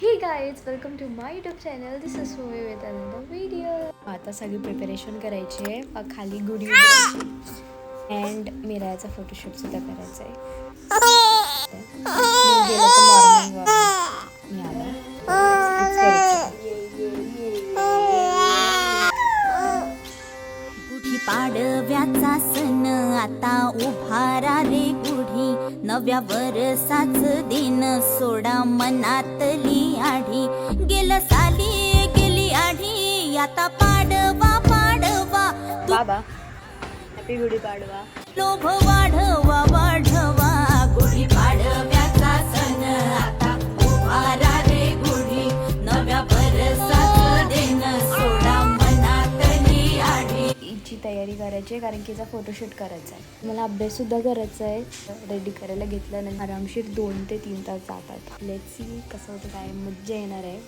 हे guys welcome to my YouTube channel. This is Somi with another video. आता सगळी preparation करायची आहे. खाली गुढी उभारायची अँड मिराचा फोटोशूट सुद्धा करायचा आहे. मी गेलं तर मॉर्निंग वॉक मी आला. गुढी पाडव्याचा सण आता उभारा रे गुढी, नव्या वर्षाच दिन सोडा मनातली आढी. गेलं साली गेली आढी, आता पाडवा पाडवा बाबा हॅपी गुढी पाडवा. लोभ वाढवा वाढवा. गुढी पाडव्याचा सण आता उभारा रे गुढी, नव्या वर्षाच दिन सोडा मनातली आढी. ची तयारी करायची आहे कारण की हिचा फोटोशूट करायचा आहे. मला अभ्यास सुद्धा करायचा आहे. रेडी करायला घेतल्यानंतर आरामशीर 2 ते 3 तास जातात. लेट्स सी कसं होतं, काय मज्जा येणार आहे.